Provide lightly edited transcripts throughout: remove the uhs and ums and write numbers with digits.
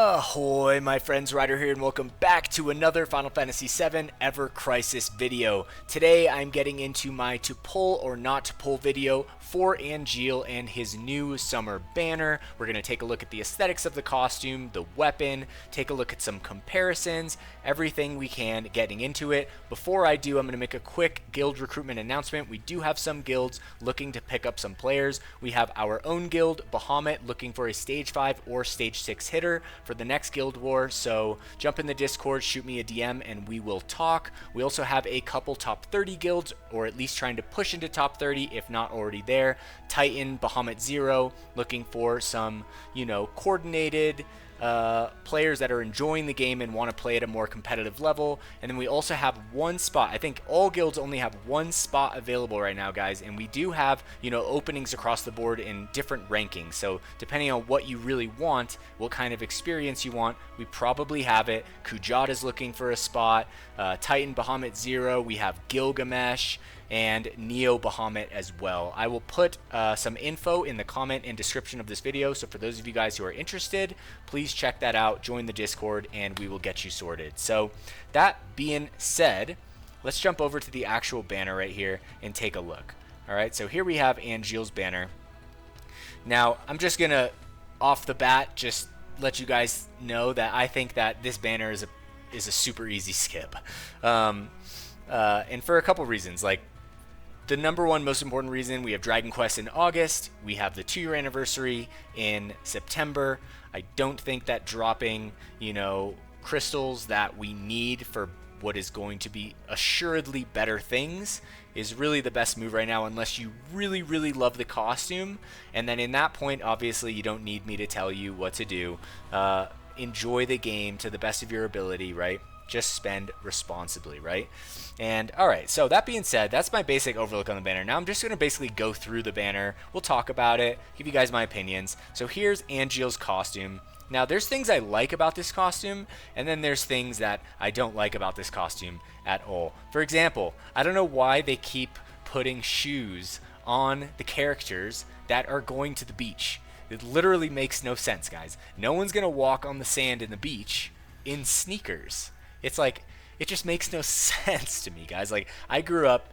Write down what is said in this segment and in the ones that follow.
Ahoy, my friends, Ryder here, and welcome back to another Final Fantasy VII Ever Crisis video. Today, I'm getting into my to pull or not to pull video for Angeal and his new summer banner. We're going to take a look at the aesthetics of the costume, the weapon, take a look at some comparisons, everything we can getting into it. Before I do, I'm going to make a quick guild recruitment announcement. We do have some guilds looking to pick up some players. We have our own guild, Bahamut, looking for a stage 5 or stage 6 hitter for the next guild war, so jump in the Discord, shoot me a DM, and we will talk. We also have a couple top 30 guilds, or at least trying to push into top 30 if not already there. Titan, Bahamut Zero, looking for some, coordinated players that are enjoying the game and want to play at a more competitive level. And then we also have one spot. I think all guilds only have one spot available right now, guys, and we do have openings across the board in different rankings. So depending on what you really want, what kind of experience you want, we probably have it. Kujata is looking for a spot. Titan, Bahamut Zero, we have Gilgamesh and Neo Bahamut as well. I will put some info in the comment and description of this video, so for those of you guys who are interested, please check that out, join the Discord, and we will get you sorted. So that being said, let's jump over to the actual banner right here and take a look. Alright, so here we have Angeal's banner. Now, I'm just gonna, off the bat, just let you guys know that I think that this banner is a super easy skip. And for a couple reasons. Like, the number one most important reason, we have Dragon Quest in August, we have the 2-year anniversary in September. I don't think that dropping, crystals that we need for what is going to be assuredly better things is really the best move right now, unless you really, really love the costume. And then in that point, obviously, you don't need me to tell you what to do. Enjoy the game to the best of your ability, right? Just spend responsibly, right? And alright, so that being said, that's my basic overlook on the banner. Now I'm just going to basically go through the banner. We'll talk about it, give you guys my opinions. So here's Angeal's costume. Now there's things I like about this costume, and then there's things that I don't like about this costume at all. For example, I don't know why they keep putting shoes on the characters that are going to the beach. It literally makes no sense, guys. No one's going to walk on the sand in the beach in sneakers. It's like, it just makes no sense to me, guys. Like, I grew up,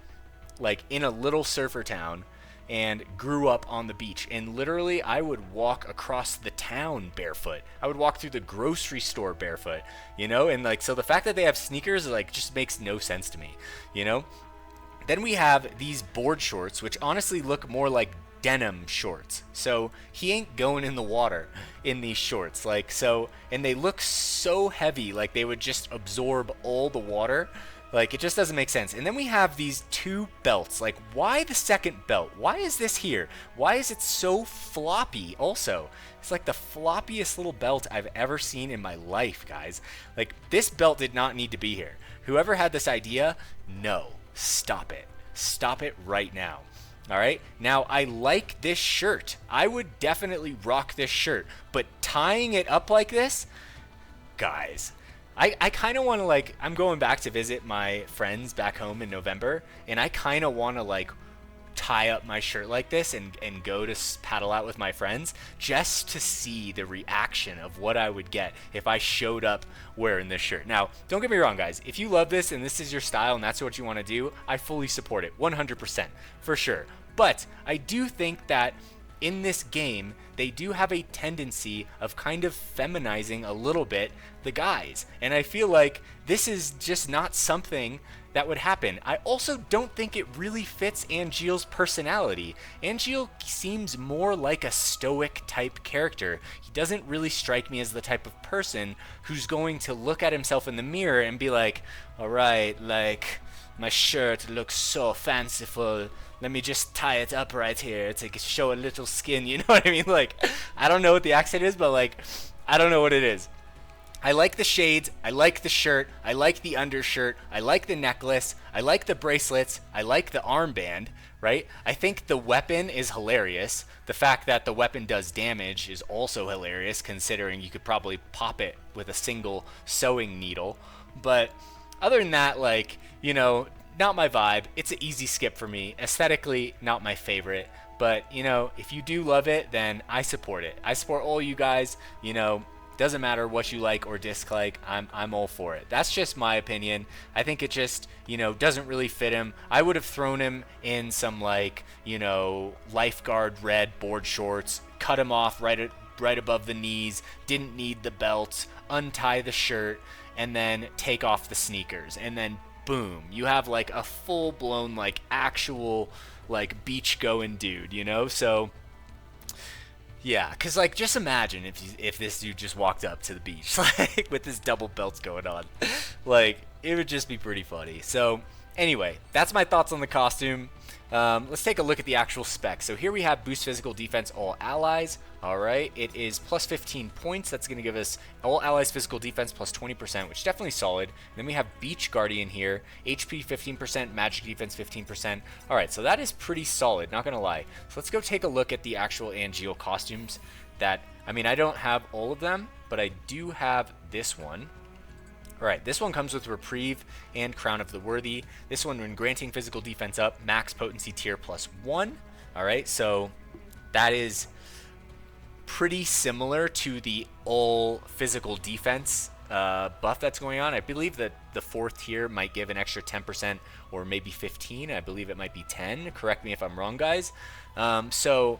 in a little surfer town and grew up on the beach. And literally, I would walk across the town barefoot. I would walk through the grocery store barefoot, And, so the fact that they have sneakers, just makes no sense to me, Then we have these board shorts, which honestly look more like denim shorts. So he ain't going in the water in these shorts, and they look so heavy, like they would just absorb all the water. It just doesn't make sense. And then we have these two belts. Why the second belt? Why is this here? Why is it so floppy also? It's like the floppiest little belt I've ever seen in my life, guys. This belt did not need to be here. Whoever had this idea, no, stop it. Stop it right now. Alright, now I like this shirt. I would definitely rock this shirt, but tying it up like this, guys, I kind of want to, I'm going back to visit my friends back home in November, and I kind of want to, tie up my shirt like this and go to paddle out with my friends just to see the reaction of what I would get if I showed up wearing this shirt. Now, don't get me wrong, guys. If you love this and this is your style and that's what you want to do, I fully support it, 100%, for sure. But I do think that in this game, they do have a tendency of kind of feminizing a little bit the guys. And I feel like this is just not something that would happen. I also don't think it really fits Angeal's personality. Angeal seems more like a stoic type character. He doesn't really strike me as the type of person who's going to look at himself in the mirror and be like, alright, my shirt looks so fanciful. Let me just tie it up right here to show a little skin, you know what I mean? I don't know what the accent is, but I don't know what it is. I like the shades, I like the shirt, I like the undershirt, I like the necklace, I like the bracelets, I like the armband, right? I think the weapon is hilarious. The fact that the weapon does damage is also hilarious, considering you could probably pop it with a single sewing needle. But other than that, not my vibe. It's an easy skip for me. Aesthetically, not my favorite. But, if you do love it, then I support it. I support all you guys, Doesn't matter what you like or dislike. I'm all for it. That's just my opinion. I think it just, doesn't really fit him. I would have thrown him in some like, lifeguard red board shorts, cut him off right above the knees, didn't need the belt, untie the shirt, and then take off the sneakers. And then boom, you have like a full blown like actual like beach going dude, So yeah, because, like, just imagine if this dude just walked up to the beach, like, with his double belts going on. Like, it would just be pretty funny. So, anyway, that's my thoughts on the costume. Let's take a look at the actual specs. So here we have boost physical defense all allies. All right, it is plus 15 points. That's going to give us all allies physical defense plus 20%, which is definitely solid. And then we have Beach Guardian here, HP 15%, magic defense 15%. All right, so that is pretty solid, not going to lie. So let's go take a look at the actual Angeal costumes that, I don't have all of them, but I do have this one. Alright, this one comes with Reprieve and Crown of the Worthy. This one, when granting physical defense up, max potency tier plus 1. Alright, so that is pretty similar to the all physical defense buff that's going on. I believe that the 4th tier might give an extra 10% or maybe 15. I believe it might be 10. Correct me if I'm wrong, guys. So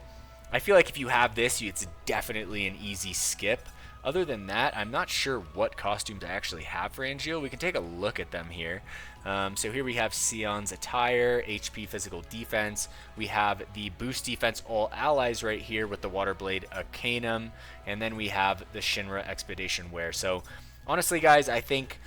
I feel like if you have this, it's definitely an easy skip. Other than that, I'm not sure what costumes I actually have for Angeal. We can take a look at them here. So here we have Sion's attire, HP physical defense. We have the boost defense all allies right here with the Waterblade Arcanum. And then we have the Shinra Expedition wear. So honestly, guys, I think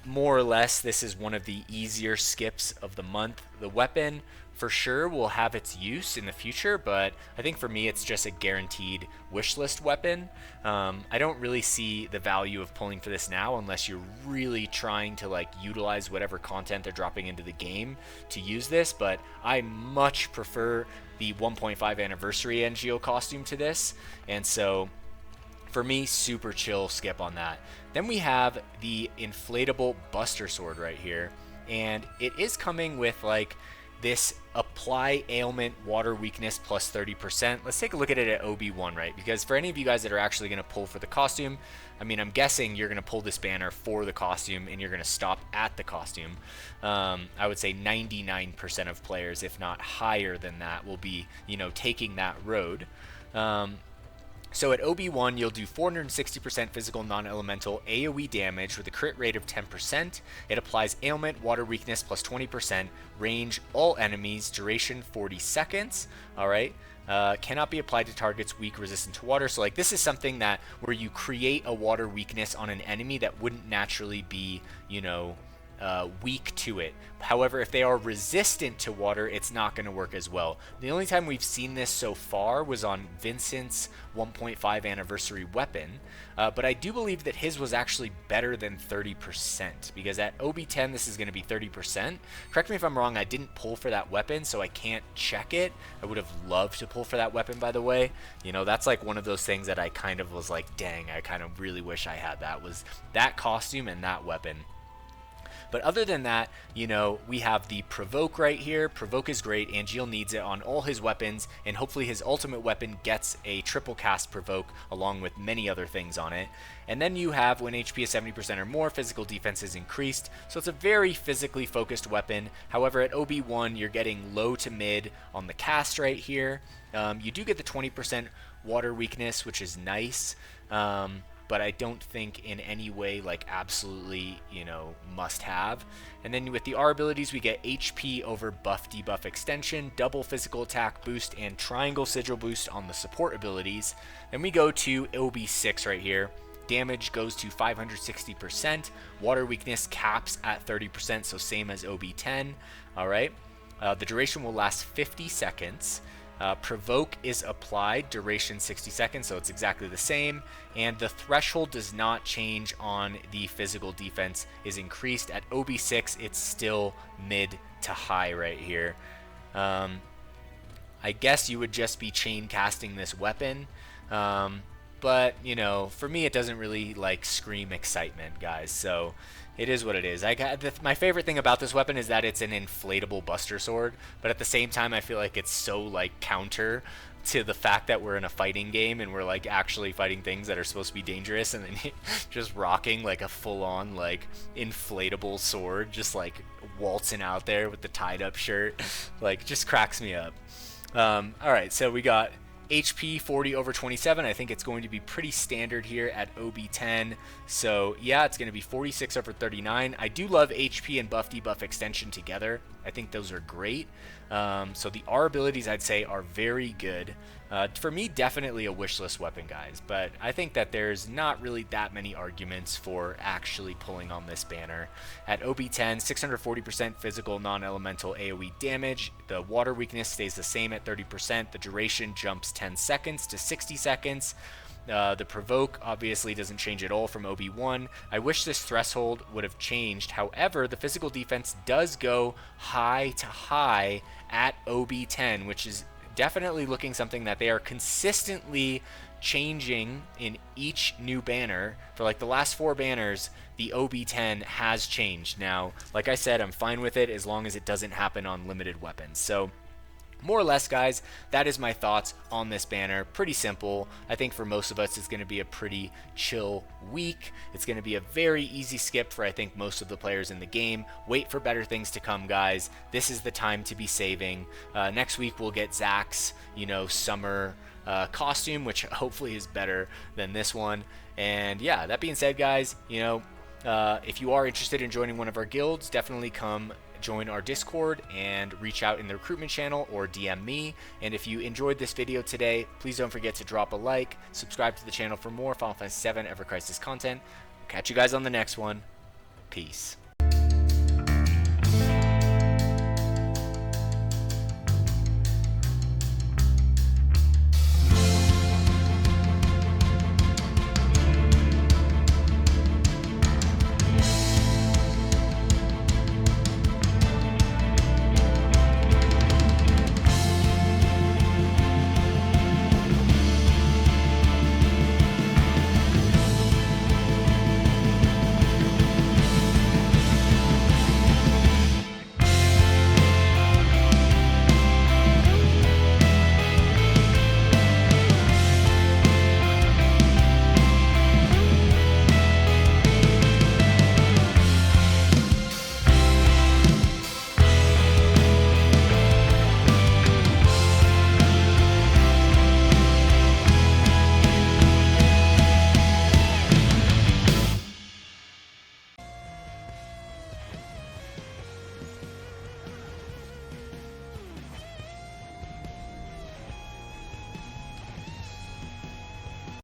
more or less this is one of the easier skips of the month. The weapon for sure will have its use in the future, but I think for me it's just a guaranteed wishlist weapon. I don't really see the value of pulling for this now unless you're really trying to like utilize whatever content they're dropping into the game to use this, but I much prefer the 1.5 anniversary Angeal costume to this, and so for me, super chill skip on that. Then we have the inflatable Buster Sword right here, and it is coming with like this apply ailment water weakness plus 30%. Let's take a look at it at OB1, right? Because for any of you guys that are actually going to pull for the costume, I'm guessing you're going to pull this banner for the costume and you're going to stop at the costume. I would say 99% of players, if not higher than that, will be, taking that road. So at OB1, you'll do 460% physical non-elemental AoE damage with a crit rate of 10%. It applies ailment, water weakness plus 20%, range all enemies, duration 40 seconds. Alright, cannot be applied to targets weak resistant to water. So like this is something that where you create a water weakness on an enemy that wouldn't naturally be, weak to it. However, if they are resistant to water, it's not going to work as well. The only time we've seen this so far was on Vincent's 1.5 anniversary weapon, but I do believe that his was actually better than 30%, because at OB10 this is going to be 30%. Correct me if I'm wrong, I didn't pull for that weapon, so I can't check it. I would have loved to pull for that weapon, by the way. That's like one of those things that I kind of was like, dang, I kind of really wish I had that, was that costume and that weapon. But other than that, we have the Provoke right here. Provoke is great. Angeal needs it on all his weapons, and hopefully his ultimate weapon gets a triple cast Provoke along with many other things on it. And then you have when HP is 70% or more, physical defense is increased. So it's a very physically focused weapon. However, at OB1, you're getting low to mid on the cast right here. You do get the 20% water weakness, which is nice. But I don't think in any way like absolutely, must have. And then with the R abilities, we get HP over buff debuff extension, double physical attack boost, and triangle sigil boost on the support abilities. Then we go to OB6 right here. Damage goes to 560%. Water weakness caps at 30%, so same as OB10. All right. The duration will last 50 seconds. Provoke is applied, duration 60 seconds, so it's exactly the same. And the threshold does not change on the physical defense, is increased. At OB6, it's still mid to high right here. I guess you would just be chain casting this weapon. But, for me, it doesn't really, scream excitement, guys. So it is what it is. My favorite thing about this weapon is that it's an inflatable Buster Sword, but at the same time, I feel like it's so, counter to the fact that we're in a fighting game and we're like actually fighting things that are supposed to be dangerous, and then just rocking like a full-on like inflatable sword, just like waltzing out there with the tied up shirt, like just cracks me up. All right, so we got HP 40 over 27. I think it's going to be pretty standard here at OB10. So yeah, it's going to be 46 over 39. I do love HP and buff debuff extension together. I think those are great. So the R abilities, I'd say, are very good. For me, definitely a wishlist weapon, guys. But I think that there's not really that many arguments for actually pulling on this banner. At OB10, 640% physical non-elemental AoE damage. The water weakness stays the same at 30%. The duration jumps 10 seconds to 60 seconds. The provoke obviously doesn't change at all from OB1. I wish this threshold would have changed. However, the physical defense does go high to high at OB10, which is definitely looking something that they are consistently changing in each new banner. For like the last 4 banners, the OB10 has changed. Now, like I said, I'm fine with it as long as it doesn't happen on limited weapons. So more or less, guys, that is my thoughts on this banner. Pretty simple. I think for most of us, it's going to be a pretty chill week. It's going to be a very easy skip for, I think, most of the players in the game. Wait for better things to come, guys. This is the time to be saving. Next week, we'll get Zach's, summer costume, which hopefully is better than this one. And yeah, that being said, guys, if you are interested in joining one of our guilds, definitely come join our Discord and reach out in the recruitment channel or DM me. And if you enjoyed this video today, please don't forget to drop a like, subscribe to the channel for more Final Fantasy VII Ever Crisis content. Catch you guys on the next one. Peace.